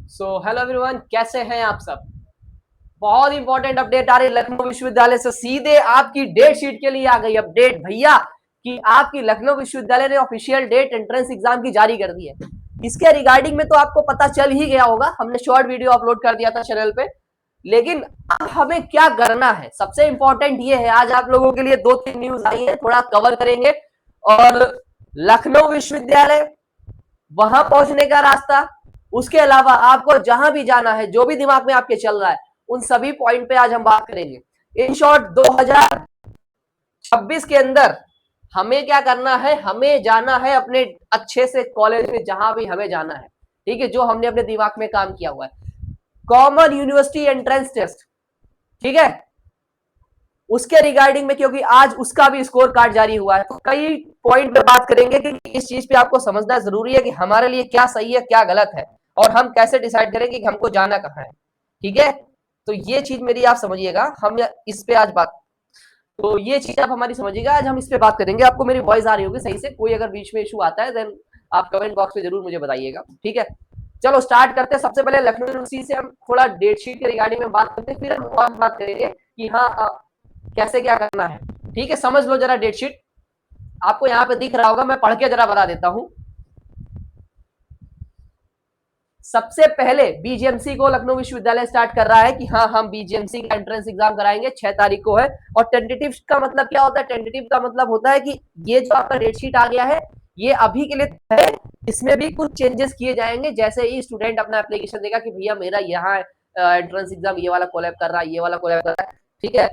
Hello everyone, कैसे हैं आप सब। बहुत इंपॉर्टेंट अपडेट आ रही है लखनऊ विश्वविद्यालय से, सीधे आपकी डेट शीट के लिए आ गई अपडेट भैया कि आपकी लखनऊ विश्वविद्यालय ने ऑफिशियल डेट एंट्रेंस एग्जाम की जारी कर दी है। इसके रिगार्डिंग में तो आपको पता चल ही गया होगा, हमने शॉर्ट वीडियो अपलोड कर दिया था चैनल पे। लेकिन अब हमें क्या करना है, सबसे इंपॉर्टेंट ये है, आज आप लोगों के लिए दो तीन न्यूज आई है, थोड़ा कवर करेंगे। और लखनऊ विश्वविद्यालय, वहां पहुंचने का रास्ता, उसके अलावा आपको जहां भी जाना है, जो भी दिमाग में आपके चल रहा है, उन सभी पॉइंट पे आज हम बात करेंगे। इन शॉर्ट 2026 के अंदर हमें क्या करना है, हमें जाना है अपने अच्छे से कॉलेज में, जहां भी हमें जाना है, ठीक है, जो हमने अपने दिमाग में काम किया हुआ है। कॉमन यूनिवर्सिटी एंट्रेंस टेस्ट, ठीक है, उसके रिगार्डिंग में, क्योंकि आज उसका भी स्कोर कार्ड जारी हुआ है, तो कई पॉइंट पे बात करेंगे कि इस चीज पे आपको समझना जरूरी है कि हमारे लिए क्या सही है क्या गलत है, और हम कैसे डिसाइड करेंगे कि हमको जाना कहाँ है। ठीक है, तो ये चीज मेरी आप समझिएगा, हम इस पे आज बात, तो ये चीज आप हमारी समझिएगा, आज हम इस पे बात करेंगे। आपको मेरी वॉइस आ रही होगी सही से, कोई अगर बीच में इशू आता है देन आप कमेंट बॉक्स में जरूर मुझे बताइएगा। ठीक है, चलो स्टार्ट करते हैं। सबसे पहले लखनऊ यूनिवर्सिटी से हम थोड़ा डेट शीट के रिगार्डिंग में बात करते हैं, फिर हम और बात करेंगे कि हाँ कैसे क्या करना है। ठीक है, समझ लो जरा डेट शीट, आपको यहाँ पे दिख रहा होगा, मैं पढ़ के जरा बता देता हूं। सबसे पहले बीजीएमसी को लखनऊ विश्वविद्यालय स्टार्ट कर रहा है कि हाँ हम बीजीएमसी का एंट्रेंस एग्जाम कराएंगे, 6 तारीख को है। और टेंटेटिव का मतलब क्या होता है, टेंटेटिव का मतलब होता है कि ये जो आपका डेट शीट आ गया है, ये अभी के लिए है, इसमें भी कुछ चेंजेस किए जाएंगे। जैसे ही स्टूडेंट अपना एप्लीकेशन देगा कि भैया मेरा यहाँ एंट्रेंस एग्जाम ये वाला कोलैब कर रहा है, ये वाला कोलैब कर रहा है, ठीक है,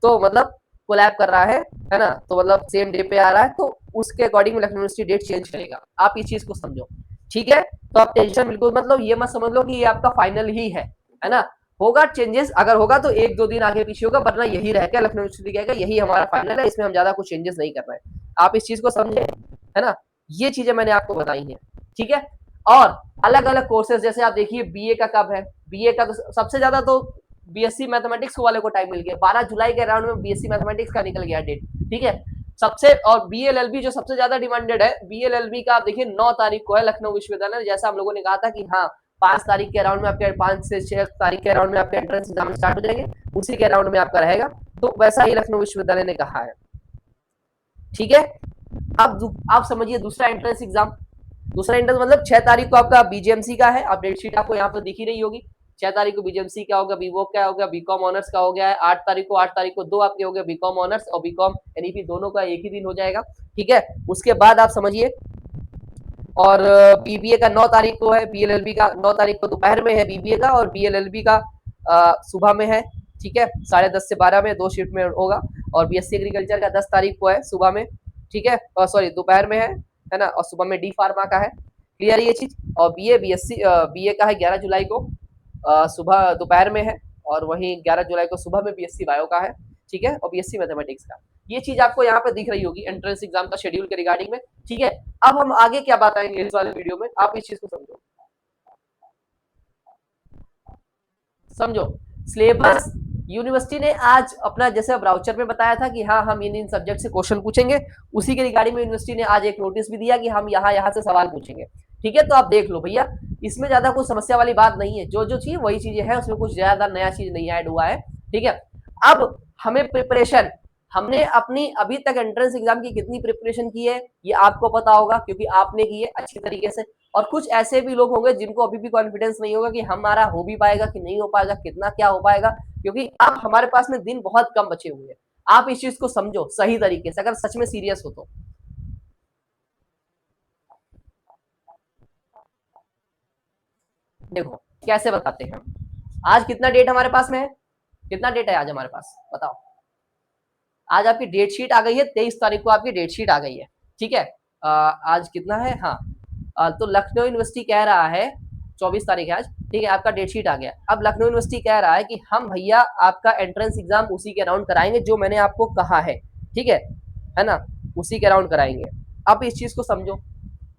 तो मतलब कोलैब कर रहा है ना, तो मतलब सेम डे पे आ रहा है, तो उसके according Lucknow university date change करेगा। आप इस चीज को समझो, ठीक है। तो आप टेंशन बिल्कुल मतलब ये मत समझ लो कि ये आपका फाइनल ही है ना। होगा चेंजेस, अगर होगा तो एक दो दिन आगे पीछे होगा, वरना यही रहेगा, लखनऊ यूनिवर्सिटी कहेगा यही हमारा फाइनल है, इसमें हम ज्यादा कुछ चेंजेस नहीं कर रहे हैं। आप इस चीज को समझे, है ना। ये चीजें मैंने आपको बताई हैं, ठीक है। और अलग अलग कोर्सेज, जैसे आप देखिए बीए का कब है, बीए का तो सबसे ज्यादा तो बीएससी मैथमेटिक्स वाले को टाइम मिल गया, 12 जुलाई के अराउंड में बीएससी मैथमेटिक्स का निकल गया डेट, ठीक है सबसे। और बीएलएलबी जो सबसे ज्यादा डिमांडेड है, बीएलएलबी का आप देखिए 9 तारीख को है लखनऊ विश्वविद्यालय, जैसा हम लोगों ने कहा था कि हाँ 5 तारीख के अराउंड में आपके, 5 से 6 तारीख के अराउंड में आपके एंट्रेंस एग्जाम स्टार्ट हो जाएंगे, उसी के अराउंड में आपका रहेगा, तो वैसा ही लखनऊ विश्वविद्यालय ने कहा है, ठीक है। अब आप समझिए दूसरा एंट्रेंस एग्जाम, दूसरा एंट्रेंस मतलब 6 तारीख को आपका बीजेएमसी का है। अब डेट शीट आपको यहाँ पर दिख ही रही होगी, 6 तारीख को बीजेएमसी का होगा, बीवोक का होगा, बीकॉम ऑनर्स का हो गया है। 8 तारीख को दो आपके हो गए, बीकॉम ऑनर्स और बीकॉम एनईपी दोनों का एक ही दिन हो जाएगा, ठीक है। उसके बाद आप समझिए, और बीबीए का 9 तारीख को है, बीएलएलबी का 9 तारीख को दोपहर में है बीबीए का, और बीएलएलबी का सुबह में है, ठीक है, 10:30 से 12 में 2 शिफ्ट में होगा। और बीएससी एग्रीकल्चर का 10 तारीख को है सुबह में, ठीक है, सॉरी दोपहर में है ना, और सुबह में डी फार्मा का है। क्लियर ये चीज। और बीए का है 11 जुलाई को, सुबह दोपहर में है, और वहीं 11 जुलाई को सुबह में बीएससी बायो का है, ठीक है, और बीएससी मैथमेटिक्स का। ये चीज आपको यहाँ पे दिख रही होगी एंट्रेंस एग्जाम का शेड्यूल के रिगार्डिंग में, ठीक है। अब हम आगे क्या बताएंगे इस वाले वीडियो में, आप इस चीज को समझो, समझो सिलेबस। यूनिवर्सिटी ने आज अपना जैसे ब्राउचर में बताया था कि हाँ हम इन सब्जेक्ट से क्वेश्चन पूछेंगे, उसी के रिगार्डिंग में यूनिवर्सिटी ने आज एक नोटिस भी दिया कि हम यहाँ से सवाल पूछेंगे, ठीक है। तो आप देख लो भैया, इसमें ज्यादा कुछ समस्या वाली बात नहीं है, जो जो चीज वही चीजें है, उसमें कुछ ज्यादा नया चीज नहीं ऐड हुआ है, ठीक है। अब हमें प्रिपरेशन, हमने अपनी अभी तक एंट्रेंस एग्जाम की कितनी प्रिपरेशन की है ये आपको पता होगा, क्योंकि आपने की है अच्छी तरीके से। और कुछ ऐसे भी लोग होंगे जिनको अभी भी कॉन्फिडेंस नहीं होगा कि हमारा हो भी पाएगा कि नहीं हो पाएगा, कितना क्या हो पाएगा, क्योंकि अब हमारे पास में दिन बहुत कम बचे हुए हैं। आप इस चीज को समझो सही तरीके से, अगर सच में सीरियस हो तो। देखो कैसे बताते हैं, आज कितना डेट हमारे पास में है, कितना डेट है आज हमारे पास बताओ। आज आपकी डेट शीट आ गई है, 23 तारीख को आपकी डेट शीट आ गई है, ठीक है। आज कितना है, हाँ तो लखनऊ यूनिवर्सिटी कह रहा है 24 तारीख है आज, ठीक है, आपका डेट शीट आ गया। अब लखनऊ यूनिवर्सिटी कह रहा है कि हम भैया आपका एंट्रेंस एग्जाम उसी के अराउंड कराएंगे जो मैंने आपको कहा है, है ना, उसी के अराउंड कराएंगे। अब इस चीज को समझो,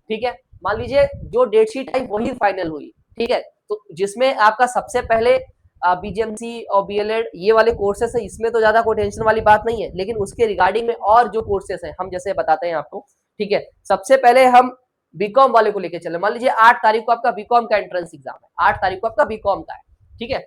ठीक है। मान लीजिए जो डेट शीट आई वही फाइनल हुई, ठीक है, तो जिसमें आपका सबसे पहले बीजेएमसी और बीएलएड ये वाले कोर्सेस है, इसमें तो ज्यादा कोई टेंशन वाली बात नहीं है, लेकिन उसके रिगार्डिंग में और जो कोर्सेस है हम जैसे बताते हैं आपको, ठीक है। सबसे पहले हम बीकॉम वाले को लेके चले। मान लीजिए 8 तारीख को आपका बीकॉम का एंट्रेंस एग्जाम है, 8 तारीख को आपका बीकॉम का है, ठीक है।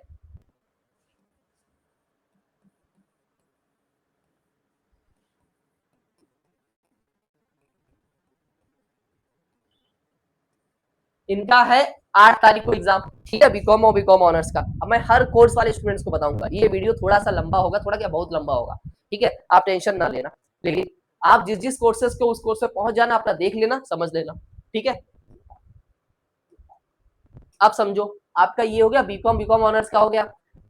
इनका है 8 तारीख को एग्जाम, ठीक है, बीकॉम और बीकॉम ऑनर्स का। अब मैं हर कोर्स वाले स्टूडेंट्स को बताऊंगा, ये वीडियो थोड़ा सा लंबा होगा, थोड़ा क्या बहुत लंबा होगा, ठीक है, आप टेंशन ना लेना। लेकिन आप जिस जिस कोर्सेज को उस कोर्स पे पहुंच जाना, अपना देख लेना, समझ लेना, ठीक है। आप समझो, आपका ये हो गया बीकॉम बीकॉम ऑनर्स का हो गया।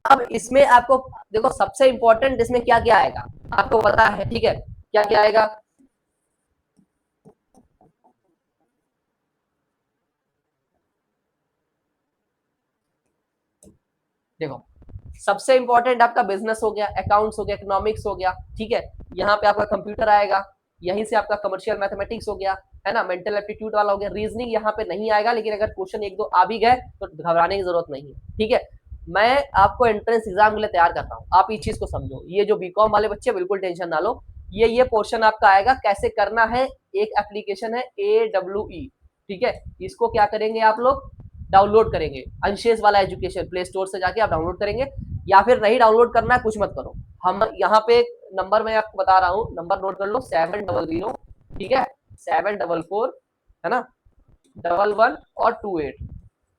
अब इसमें आपको देखो सबसे इंपॉर्टेंट इसमें क्या क्या आएगा आपको पता है, ठीक है, क्या क्या आएगा। देखो सबसे इंपॉर्टेंट आपका बिजनेस हो गया, अकाउंट्स हो गया, इकोनॉमिक्स हो गया, ठीक है। यहाँ पे आपका कंप्यूटर आएगा, यहीं से आपका कमर्शियल मैथमेटिक्स हो गया, है ना, मेंटल एप्टीट्यूड वाला हो गया। रीजनिंग यहाँ पे नहीं आएगा, लेकिन अगर क्वेश्चन एक दो आ भी गए तो घबराने की जरूरत नहीं है, ठीक है। मैं आपको एंट्रेंस एग्जाम के लिए तैयार करता हूँ, आप इस चीज को समझो। ये जो बीकॉम वाले बच्चे बिल्कुल टेंशन ना लो, ये पोर्शन आपका आएगा कैसे करना है। एक एप्लीकेशन है AWE, ठीक है, इसको क्या करेंगे आप लोग, डाउनलोड करेंगे। अंशेष वाला एजुकेशन प्ले स्टोर से जाके आप डाउनलोड करेंगे, या फिर नहीं डाउनलोड करना है कुछ मत करो। हम यहाँ पे नंबर मैं आपको बता रहा हूँ, नंबर नोट कर लो, 700, ठीक है, 744, है ना, 11 और 28।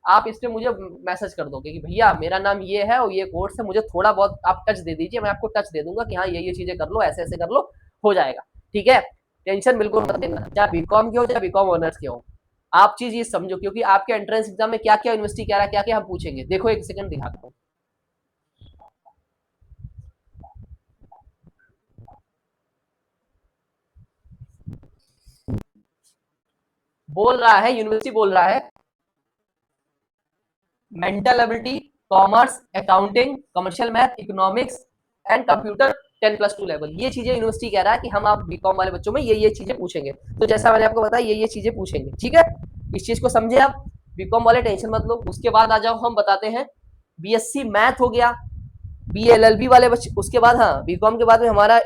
आप इस पे मुझे मैसेज कर दोगे कि भैया मेरा नाम ये है और ये कोर्स है, मुझे थोड़ा बहुत आप टच दे दीजिए, मैं आपको टच दे दूंगा कि हाँ ये चीजें कर लो, ऐसे ऐसे कर लो, हो जाएगा, ठीक है। टेंशन बिल्कुल मत लेना, चाहे बीकॉम के हो चाहे बीकॉम ऑनर्स के हो। आप चीज ये समझो, क्योंकि आपके एंट्रेंस एग्जाम में क्या क्या यूनिवर्सिटी कह रहा है, क्या क्या हम पूछेंगे, देखो एक सेकंड दिखाता हूँ। बोल रहा है यूनिवर्सिटी, बोल रहा है mental ability, commerce, accounting, commercial math, economics and computer 10+2 level. ये चीजें यूनिवर्सिटी कह रहा है कि हम आप बीकॉम वाले बच्चों में ये चीजें पूछेंगे। तो जैसा मैंने आपको बताया ये चीजें पूछेंगे, ठीक है, इस चीज को समझे आप। बीकॉम वाले टेंशन मत लो। उसके बाद आ जाओ, हम बताते हैं बीएससी मैथ हो गया, BLLB वाले बच्चे। उसके बाद हाँ, बीकॉम के बाद में हमारा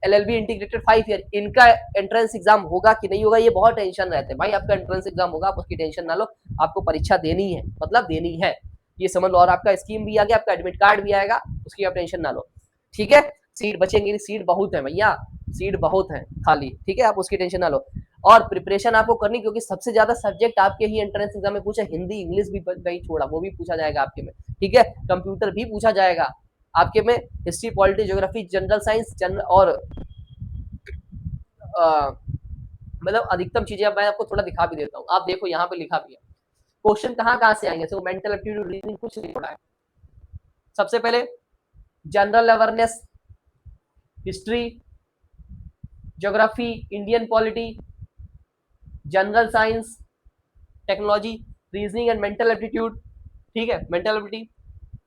LLB इंटीग्रेटेड 5 ईयर, इनका एंट्रेंस एग्जाम होगा कि नहीं होगा, ये बहुत टेंशन रहते हैं भाई। आपका एंट्रेंस एग्जाम होगा, आप उसकी टेंशन ना लो, आपको परीक्षा देनी है, मतलब देनी है, ये समझ लो। और आपका स्कीम भी आ गया, आपका एडमिट कार्ड भी आएगा, उसकी आप टेंशन ना लो, ठीक है। सीट बचेंगी नहीं, सीट बहुत है भैया, सीट बहुत है खाली, ठीक है, आप उसकी टेंशन ना लो। और प्रिपरेशन आपको करनी, क्योंकि सबसे ज्यादा सब्जेक्ट आपके ही एंट्रेंस एग्जाम में पूछा, हिंदी इंग्लिश भी नहीं छोड़ा, वो भी पूछा जाएगा आपके में, ठीक है। कंप्यूटर भी पूछा जाएगा आपके में, history, polity, geography, general science, general और मतलब अधिकतम चीजें। अब मैं आपको थोड़ा दिखा भी देता हूँ, आप देखो यहाँ पे लिखा भी है क्वेश्चन कहाँ कहाँ से आएंगे। तो मेंटल एप्टीट्यूड, रीजनिंग कुछ नहीं छोड़ा है। सबसे पहले general awareness, history, geography, Indian polity, general science, technology, reasoning and mental aptitude, ठीक है, mental ability,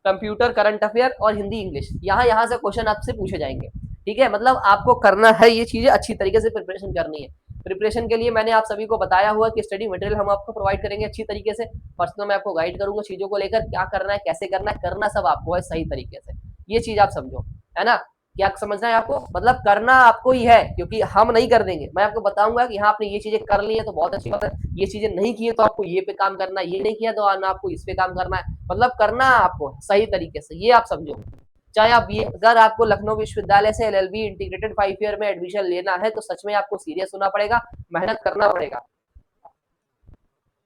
computer, current affair और हिंदी इंग्लिश। यहाँ यहाँ से क्वेश्चन आपसे पूछे जाएंगे, ठीक है। मतलब आपको करना है ये चीजें, अच्छी तरीके से प्रिपरेशन करनी है। प्रिपरेशन के लिए मैंने आप सभी को बताया हुआ कि स्टडी मटेरियल हम आपको प्रोवाइड करेंगे अच्छी तरीके से। पर्सनल मैं आपको गाइड करूंगा चीजों को लेकर, क्या करना है, कैसे करना है, करना सब आपको है सही तरीके से। ये चीज आप समझो, है ना। क्या समझना है आपको, मतलब करना आपको ही है, क्योंकि हम नहीं कर देंगे। मैं आपको बताऊंगा कि हाँ आपने ये चीजें कर ली है तो बहुत अच्छी बात है, ये चीजें नहीं की है तो आपको ये पे काम करना है, ये नहीं किया तो आपको इस पे काम करना है, मतलब करना आपको सही तरीके से, ये आप समझो। चाहे आप ये, अगर आपको लखनऊ विश्वविद्यालय से LLB इंटीग्रेटेड 5 ईयर में एडमिशन लेना है तो सच में आपको सीरियस होना पड़ेगा, मेहनत करना पड़ेगा,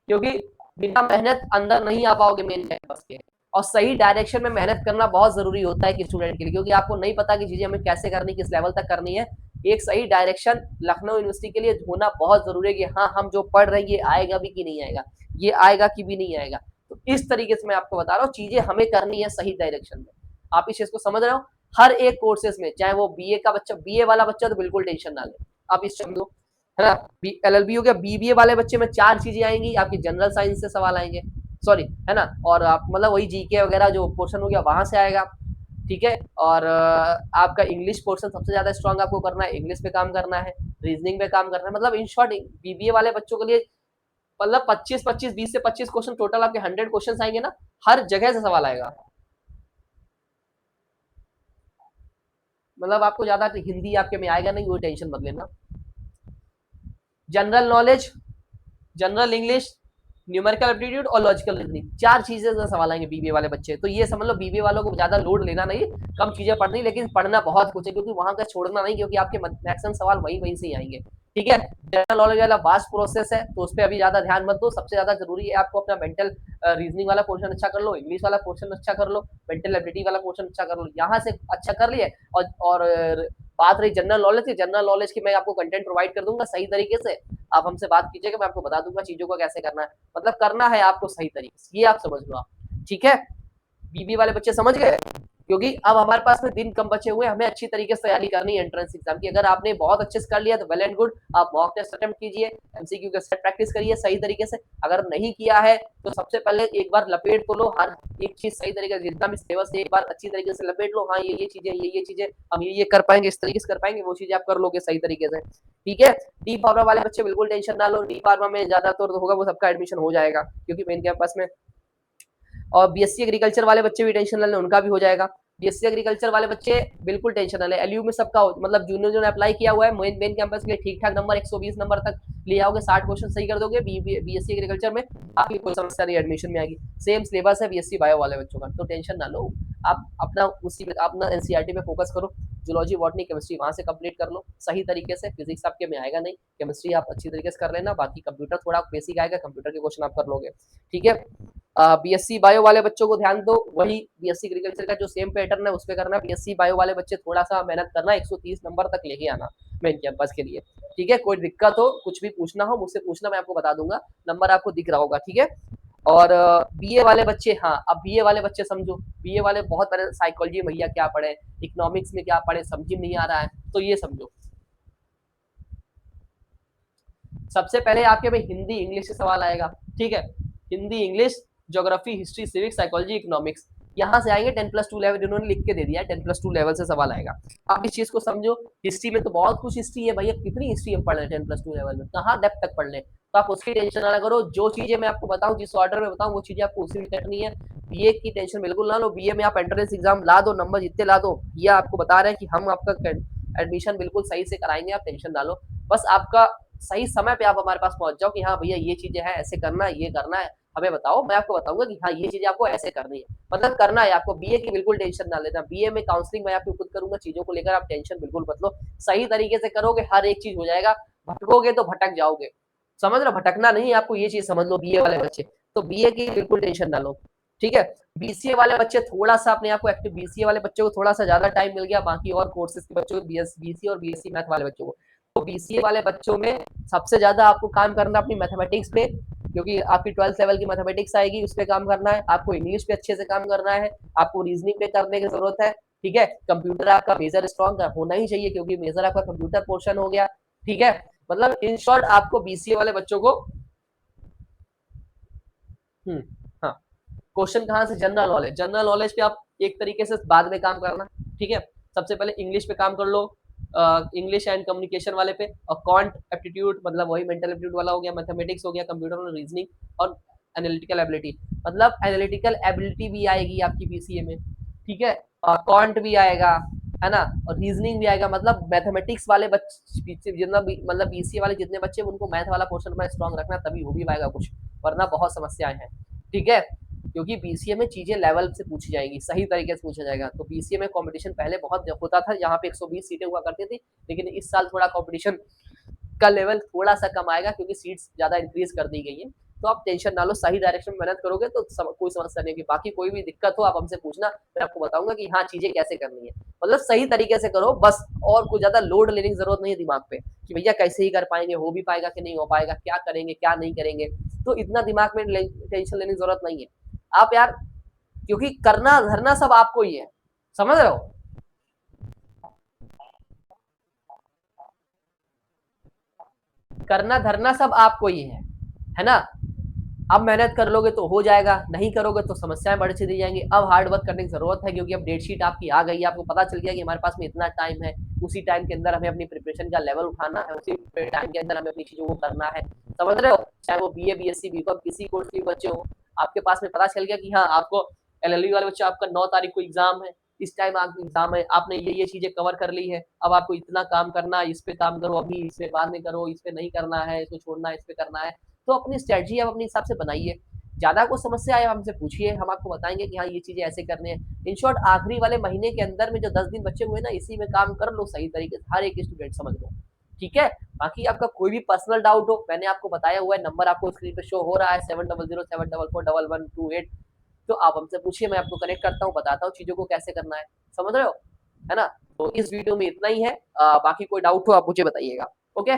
क्योंकि बिना मेहनत अंदर नहीं आ पाओगे मेन कैंपस के। और सही डायरेक्शन में मेहनत करना बहुत जरूरी होता है कि स्टूडेंट के लिए, क्योंकि आपको नहीं पता कि चीजें हमें कैसे करनी, किस लेवल तक करनी है। एक सही डायरेक्शन लखनऊ यूनिवर्सिटी के लिए होना बहुत जरूरी है कि हाँ हम जो पढ़ रहे हैं ये आएगा भी कि नहीं आएगा, ये आएगा कि भी नहीं आएगा। तो इस तरीके से मैं आपको बता रहा हूँ, चीजें हमें करनी है सही डायरेक्शन में। आप इस चीज को समझ रहे हो। हर एक कोर्सेज में, चाहे वो BA का बच्चा, BA वाला बच्चा तो बिल्कुल टेंशन ना ले, आप इस समझो, है ना। LLB हो गया, BBA वाले बच्चे में 4 चीजें आएंगी आपकी, जनरल साइंस से सवाल आएंगे, सॉरी, है ना। और आप मतलब वही GK वगैरह जो पोर्शन हो गया वहां से आएगा, ठीक है। और आपका इंग्लिश पोर्शन सबसे ज्यादा स्ट्रांग आपको करना है, इंग्लिश पे काम करना है, रीजनिंग पे काम करना है। मतलब इन शॉर्ट BBA वाले बच्चों के लिए मतलब 25-25, 20 से 25 क्वेश्चन टोटल आपके 100 क्वेश्चन आएंगे ना, हर जगह से सवाल आएगा। मतलब आपको ज्यादा हिंदी आपके में आएगा नहीं, वो टेंशन मत लेना। General knowledge, general English, numerical aptitude और लॉजिकल रीजनिंग, 4 चीजें से सवाल आएंगे बीबीए वाले बच्चे। तो ये समझ लो बीबीए वालों को ज्यादा लोड लेना नहीं, कम चीजें पढ़नी, लेकिन पढ़ना बहुत कुछ है क्योंकि वहां का छोड़ना नहीं, क्योंकि आपके मैक्सिमम सवाल वहीं से ही आएंगे। ठीक है, जनरल नॉलेज वाला वास्ट प्रोसेस है, तो उस पर अभी ज्यादा ध्यान मत दो। सबसे ज्यादा जरूरी है आपको अपना मेंटल रीजनिंग वाला पोर्शन अच्छा कर लो, इंग्लिश वाला पोर्शन अच्छा कर लो, मेंटल एबिलिटी वाला पोर्शन अच्छा कर लो। यहाँ से अच्छा कर लिए और बात रही जनरल नॉलेज की, जनरल नॉलेज की मैं आपको कंटेंट प्रोवाइड कर दूंगा सही तरीके से। आप हमसे बात कीजिएगा, मैं आपको बता दूंगा चीजों को कैसे करना है, मतलब करना है आपको सही तरीके से, ये आप समझ लो आप। ठीक है, बीबी वाले बच्चे समझ गए, क्योंकि अब हमारे पास में दिन कम बचे हुए, हमें अच्छी तरीके से तैयारी करनी है एंट्रेंस एग्जाम की। अगर आपने बहुत अच्छे से कर लिया तो वेल एंड गुड, आप मॉक टेस्ट अटेम्प्ट कीजिए, एमसीक्यू का सेट प्रैक्टिस करिए सही तरीके से। अगर नहीं किया है तो सबसे पहले एक बार लपेट तो लो हर एक चीज सही तरीके से, जितना भी सिलेबस है एक बार अच्छी तरीके से लपेट लो। हाँ ये चीजें, ये चीजें हम ये कर पाएंगे, इस तरीके से कर पाएंगे, वो चीजें आप कर लोगे सही तरीके से। ठीक है, डी फार्मा वाले बच्चे बिल्कुल टेंशन ना लो, डी फार्मा में ज्यादातर होगा वो सबका एडमिशन हो जाएगा, क्योंकि मेन कैंपस में। और बीएससी एग्रीकल्चर वाले बच्चे भी टेंशन ना लें, उनका भी हो जाएगा। बीएससी एग्रीकल्चर वाले बच्चे बिल्कुल टेंशन ना लें, एलयू में सबका मतलब जूनियर ने अप्लाई किया हुआ है मेन कैंपस के लिए ठीक ठाक नंबर 120 नंबर तक ले आओगे, 60 क्वेश्चन सही कर दोगे बीएससी एग्रीकल्चर में, आपकी कोई समस्या नहीं एडमिशन में आएगी। सेम सिलेबस है बीएससी बायो वाले बच्चों का, तो टेंशन ना लो। आप अपना उसी में अपना एनसीईआरटी में फोकस करो, जूलॉजी बॉटनी केमिस्ट्री वहां से कंप्लीट कर लो सही तरीके से। फिजिक्स आपके में आएगा नहीं, केमिस्ट्री आप अच्छी तरीके से कर लेना, बाकी कंप्यूटर थोड़ा बेसिक आएगा, कंप्यूटर के क्वेश्चन आप कर लोगे। ठीक है, बीएससी बायो वाले बच्चों को ध्यान दो, वही बीएससी एग्रीकल्चर का जो सेम पैटर्न है उस पे करना। बीएससी बायो वाले बच्चे थोड़ा सा मेहनत करना, 130 नंबर तक लेके आना मेन कैंपस के लिए। ठीक है, कोई दिक्कत हो कुछ भी पूछना हो मुझसे पूछना, मैं आपको बता दूंगा, नंबर आपको दिख रहा होगा। ठीक है, और बीए वाले बच्चे, हाँ अब बीए वाले बच्चे समझो, बीए वाले बहुत पहले साइकोलॉजी भैया क्या पढ़े, इकोनॉमिक्स में क्या पढ़े, समझ में नहीं आ रहा है, तो ये समझो। सबसे पहले आपके में हिंदी इंग्लिश से सवाल आएगा। ठीक है, Hindi English, geography history civics psychology economics, यहाँ से आएंगे 10+2 लेवल, इन्होंने लिख के दे दिया है 10+2 लेवल से सवाल आएगा। आप इस चीज को समझो, हिस्ट्री में तो बहुत कुछ हिस्ट्री है भैया, कितनी हिस्ट्री हम पढ़ रहे हैं 10+2 लेवल में, कहाँ डेप्थ तक पढ़ लें, तो आप उसकी टेंशन ना करो। जो चीजें मैं आपको बताऊं, जिस ऑर्डर में बताऊं, वो चीजें आपको उसी में करनी है। बीए की टेंशन बिल्कुल ना लो, बीए में आप एंट्रेंस एग्जाम ला दो, नंबर जितने ला दो, ये आपको बता रहे हैं कि हम आपका एडमिशन बिल्कुल सही से कराएंगे, आप टेंशन ना लो। बस आपका सही समय पे आप हमारे पास पहुंच जाओ कि हाँ भैया ये चीजें हैं, ऐसे करना है, ये करना है, हमें बताओ, मैं आपको बताऊंगा कि हाँ ये चीजें आपको ऐसे करनी है, मतलब करना है आपको। बीए की बिल्कुल टेंशन ना लेना, बीए में काउंसलिंग मैं आपको खुद करूंगा, चीजों को लेकर आप टेंशन बिल्कुल मत लो, सही तरीके से करोगे हर एक चीज हो जाएगा। भटकोगे तो भटक जाओगे, समझ लो, भटकना नहीं, आपको ये चीज समझ लो बीए वाले बच्चे, तो बीए की बिल्कुल टेंशन ना लो। ठीक है, बीसीए वाले बच्चे थोड़ा सा अपने आप को एक्टिव, बीसीए वाले बच्चों को थोड़ा सा ज्यादा टाइम मिल गया, बाकी और कोर्सेज के बच्चों को, बीएससी और बीएससी मैथ वाले बच्चों को, तो बीसीए वाले बच्चों में सबसे ज्यादा आपको काम करना अपनी मैथमेटिक्स पे, क्योंकि आपकी 12th लेवल की मैथमेटिक्स आएगी, उस पे काम करना है आपको, इंग्लिश पे अच्छे से काम करना है आपको, रीजनिंग पे करने की जरूरत है। ठीक है, कंप्यूटर आपका मेजर स्ट्रॉन्ग होना ही चाहिए, क्योंकि मेजर आपका कंप्यूटर पोर्शन हो गया। ठीक है, मतलब इन शॉर्ट आपको बीसीए वाले बच्चों को हाँ, क्वेश्चन कहाँ से, जनरल नॉलेज, जनरल नॉलेज पे आप एक तरीके से बाद में काम करना। ठीक है, सबसे पहले इंग्लिश पे काम कर लो, इंग्लिश एंड कम्युनिकेशन वाले पे, और क्वांट एप्टीट्यूड मतलब वही मेंटल एप्टीट्यूड वाला हो गया, मैथमेटिक्स हो गया, कंप्यूटर और रीजनिंग, और एनालिटिकल एबिलिटी, मतलब एनालिटिकल एबिलिटी भी आएगी आपकी बीसीए में। ठीक है, और क्वांट भी आएगा, है ना, और रीजनिंग भी आएगा, मतलब मैथमेटिक्स वाले बच्चे जितना मतलब बीसीए वाले जितने बच्चे, उनको मैथ वाला पोर्शन में स्ट्रॉन्ग रखना, तभी हो भी पाएगा कुछ, वरना बहुत समस्याएं हैं। ठीक है, क्योंकि बीसीए में चीजें लेवल से पूछी जाएंगी, सही तरीके से पूछा जाएगा, तो बीसीए में कंपटीशन पहले बहुत होता था, यहाँ पे 120 सीटें हुआ करती थी, लेकिन इस साल थोड़ा कंपटीशन का लेवल थोड़ा सा कम आएगा, क्योंकि सीट्स ज्यादा इंक्रीज कर दी गई है। तो आप टेंशन ना लो, सही डायरेक्शन में मेहनत करोगे तो कोई समस्या नहीं होगी। बाकी कोई भी दिक्कत हो आप हमसे पूछना, मैं आपको बताऊंगा कि हाँ चीजें कैसे करनी है, मतलब सही तरीके से करो बस, और कुछ ज्यादा लोड लेने की जरूरत नहीं है दिमाग पे कि भैया कैसे ही कर पाएंगे, हो भी पाएगा कि नहीं हो पाएगा, क्या करेंगे क्या नहीं करेंगे, तो इतना दिमाग में टेंशन लेने की जरूरत नहीं है आप यार, क्योंकि करना धरना सब आपको ही है, समझ रहे हो। करना धरना सब आपको ही है ना। अब मेहनत कर लोगे तो हो जाएगा, नहीं करोगे तो समस्याएं बढ़ चली जाएंगी। अब हार्ड वर्क करने की जरूरत है, क्योंकि अब डेट शीट आपकी आ गई है, आपको पता चल गया कि हमारे पास में इतना टाइम है, उसी टाइम के अंदर हमें अपनी प्रिपरेशन का लेवल उठाना है, उसी टाइम के अंदर हमें अपनी चीजों को करना है, समझ रहे हो, चाहे वो बीए बीएससी बीकॉम किसी कोर्स के बच्चे हो, आपके पास में पता चल गया कि हाँ आपको एलएलबी वाले बच्चे, आपका 9 तारीख को एग्जाम है, इस टाइम आपका एग्जाम है, आपने ये चीजें कवर कर ली है, अब आपको इतना काम करना है, इस पे काम करो, अभी इस पे बाद में करो, इस पे नहीं करना है, इसको छोड़ना है, इस पे करना है, तो अपनी स्ट्रेटजी आप अपने हिसाब से बनाइए। ज्यादा कुछ समस्या आए हमसे पूछिए, हम आपको बताएंगे कि हाँ ये चीजें ऐसे करने हैं। इन शॉर्ट आखिरी वाले महीने के अंदर में जो 10 दिन बचे हुए ना, इसी में काम कर लो सही तरीके से, हर एक स्टूडेंट समझ लो, ठीक है। बाकी आपका कोई भी पर्सनल डाउट हो, मैंने आपको बताया हुआ है, नंबर आपको स्क्रीन पे शो हो रहा है 7007441128। तो आप हमसे पूछिए, मैं आपको कनेक्ट करता हूँ, बताता हूँ चीजों को कैसे करना है, समझ रहे हो, है ना। तो इस वीडियो में इतना ही है, बाकी कोई डाउट हो आप मुझे बताइएगा, ओके।